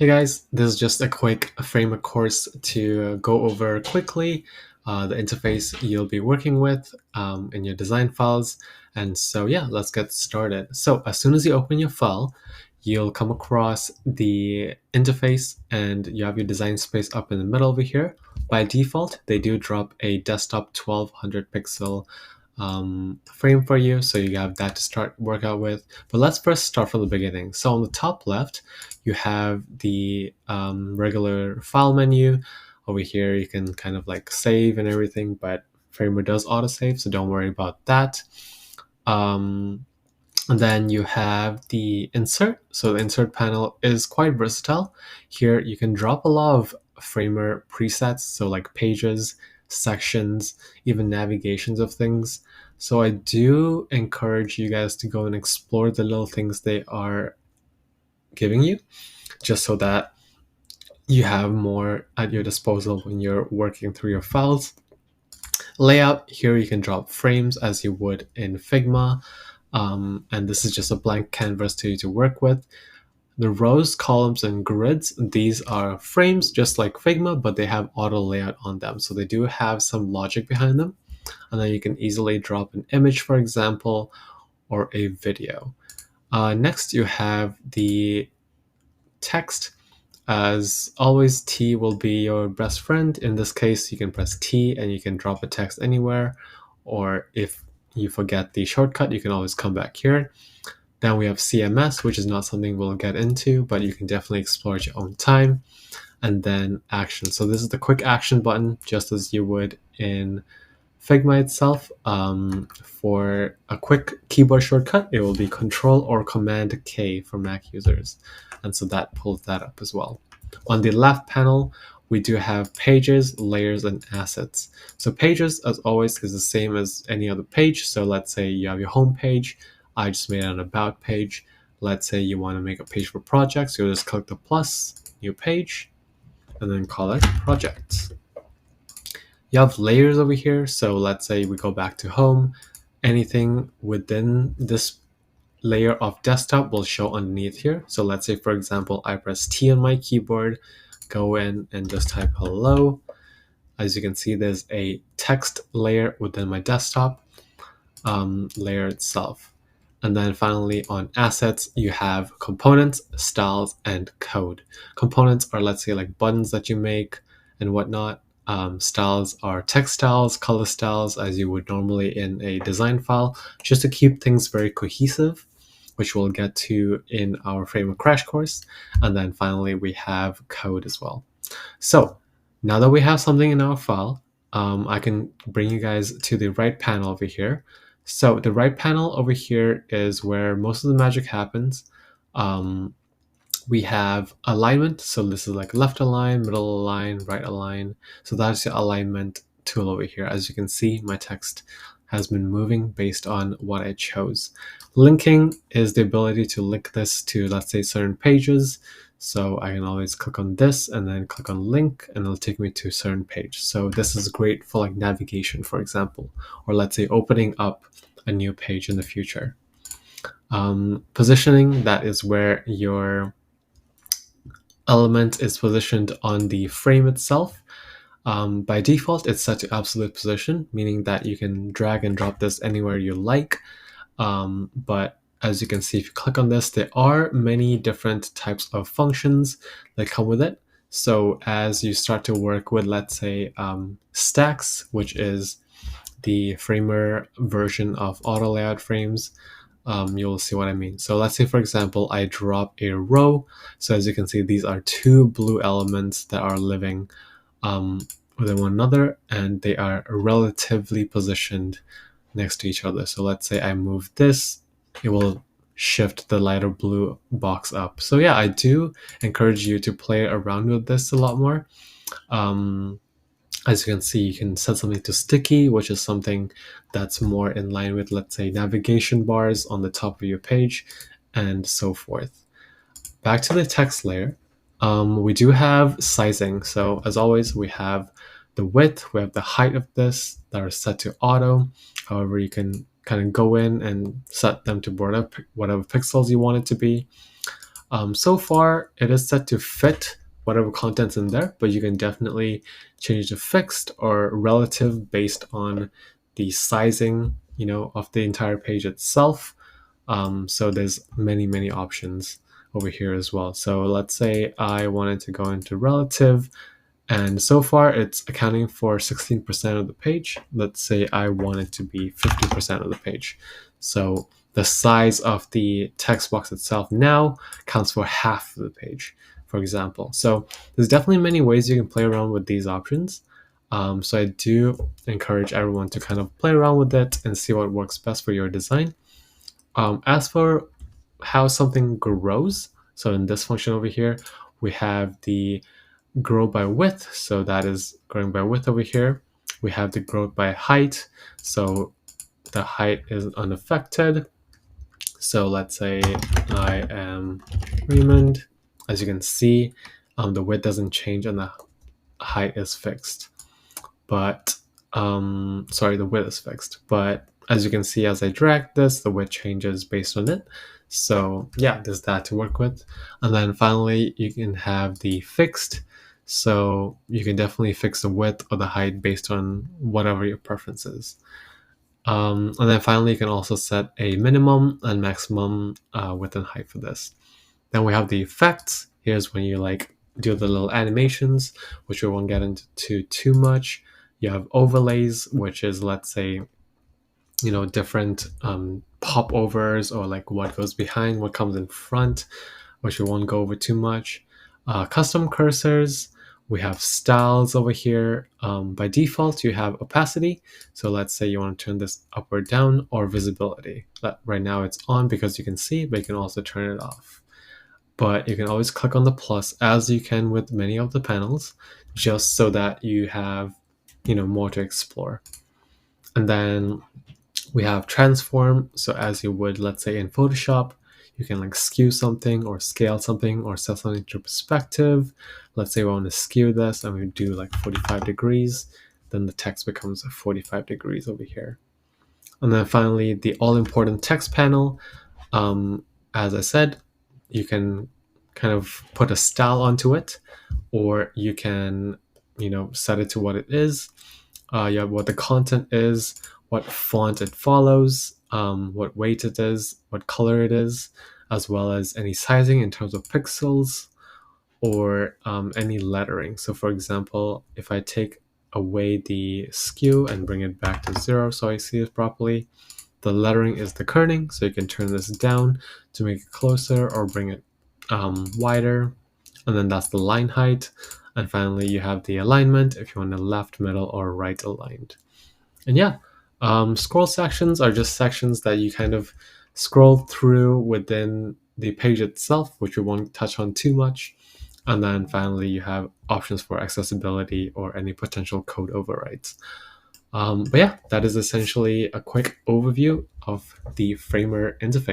Hey guys, this is just a quick framework course to go over quickly the interface you'll be working with in your design files. And so yeah, let's get started. So as soon as you open your file, you'll come across the interface and you have your design space up in the middle over here. By default, they do drop a desktop 1200 pixel frame for you, so you have that to start work out with. But let's first start from the beginning. So on the top left, you have the regular file menu. Over here, you can kind of like save and everything, but Framer does autosave, so don't worry about that. And then you have the insert. So the insert panel is quite versatile. Here you can drop a lot of Framer presets, so like pages, sections, even navigations of things. So I do encourage you guys to go and explore the little things they are giving you, just so that you have more at your disposal when you're working through your files. Layout, here you can drop frames as you would in Figma. And this is just a blank canvas to you to work with. The rows, columns, and grids, these are frames just like Figma, but they have auto layout on them. So they do have some logic behind them. And then you can easily drop an image, for example, or a video. Next, you have the text. As always, T will be your best friend. In this case, you can press T and you can drop a text anywhere. Or if you forget the shortcut, you can always come back here. Then we have CMS, which is not something we'll get into, but you can definitely explore at your own time. And then action. So this is the quick action button, just as you would in Figma itself. For a quick keyboard shortcut, it will be Control or Command K for Mac users. And so that pulls that up as well. On the left panel, we do have pages, layers, and assets. So pages, as always, is the same as any other page. So let's say you have your home page. I just made an about page. Let's say you want to make a page for projects. You'll just click the plus, new page, and then call it project. You have layers over here. So let's say we go back to home. Anything within this layer of desktop will show underneath here. So let's say, for example, I press T on my keyboard, go in and just type hello. As you can see, there's a text layer within my desktop layer itself. And then finally on assets, you have components, styles, and code. Components are, let's say, like buttons that you make and whatnot. Styles are text styles, color styles, as you would normally in a design file, just to keep things very cohesive, which we'll get to in our framework crash course. And then finally, we have code as well. So now that we have something in our file, I can bring you guys to the right panel over here. So the right panel over here is where most of the magic happens. We have alignment. So this is like left align, middle align, right align. So that's the alignment tool over here. As you can see, my text has been moving based on what I chose. Linking is the ability to link this to, let's say, certain pages. So I can always click on this and then click on link and it'll take me to a certain page. So this is great for like navigation, for example, or let's say opening up a new page in the future. Positioning, that is where your element is positioned on the frame itself. By default, it's set to absolute position, meaning that you can drag and drop this anywhere you like. But as you can see, if you click on this, there are many different types of functions that come with it. So as you start to work with, let's say, stacks, which is the Framer version of auto layout frames, you'll see what I mean. So let's say, for example, I drop a row. So as you can see, these are two blue elements that are living within one another, and they are relatively positioned next to each other. So let's say I move this, it will shift the lighter blue box up. So yeah, I do encourage you to play around with this a lot more. As you can see, you can set something to sticky, which is something that's more in line with, let's say, navigation bars on the top of your page, and so forth. Back to the text layer, we do have sizing. So as always, we have the width, we have the height of this that are set to auto. However, you can kind of go in and set them to whatever pixels you want it to be. So far, it is set to fit whatever content's in there, but you can definitely change the fixed or relative based on the sizing, of the entire page itself. So there's many options over here as well. So let's say I wanted to go into relative, and so far it's accounting for 16% of the page. Let's say I want it to be 50% of the page. So the size of the text box itself now counts for half of the page, for example. So there's definitely many ways you can play around with these options. So I do encourage everyone to kind of play around with it and see what works best for your design. As for how something grows, so in this function over here, we have the grow by width, so that is growing by width over here. We have the growth by height, so the height is unaffected. So let's say I am Raymond. As you can see, the width doesn't change and the height is fixed. But the width is fixed. But as you can see, as I drag this, the width changes based on it. So yeah, there's that to work with. And then finally, you can have the fixed. So you can definitely fix the width or the height based on whatever your preference is. And then finally, you can also set a minimum and maximum width and height for this. Then we have the effects. Here's when you do the little animations, which we won't get into too much. You have overlays, which is, let's say, different popovers, or like what goes behind, what comes in front, which we won't go over too much. Custom cursors. We have styles over here. By default, you have opacity. So let's say you want to turn this up or down, or visibility. Right now it's on because you can see, but you can also turn it off. But you can always click on the plus, as you can with many of the panels, just so that you have more to explore. And then we have transform. So as you would, let's say in Photoshop, you can skew something or scale something or set something to perspective. Let's say we want to skew this and we do 45 degrees, then the text becomes 45 degrees over here. And then finally, the all-important text panel. As I said, you can kind of put a style onto it, or you can set it to what it is. You have what the content is, what font it follows, what weight it is, what color it is, as well as any sizing in terms of pixels, or any lettering. So for example, if I take away the skew and bring it back to 0 so I see it properly, the lettering is the kerning, so you can turn this down to make it closer or bring it wider. And then that's the line height. And finally, you have the alignment if you want the left, middle, or right aligned. And yeah, scroll sections are just sections that you kind of scroll through within the page itself, which we won't touch on too much. And then finally, you have options for accessibility or any potential code overrides. But yeah, that is essentially a quick overview of the Framer interface.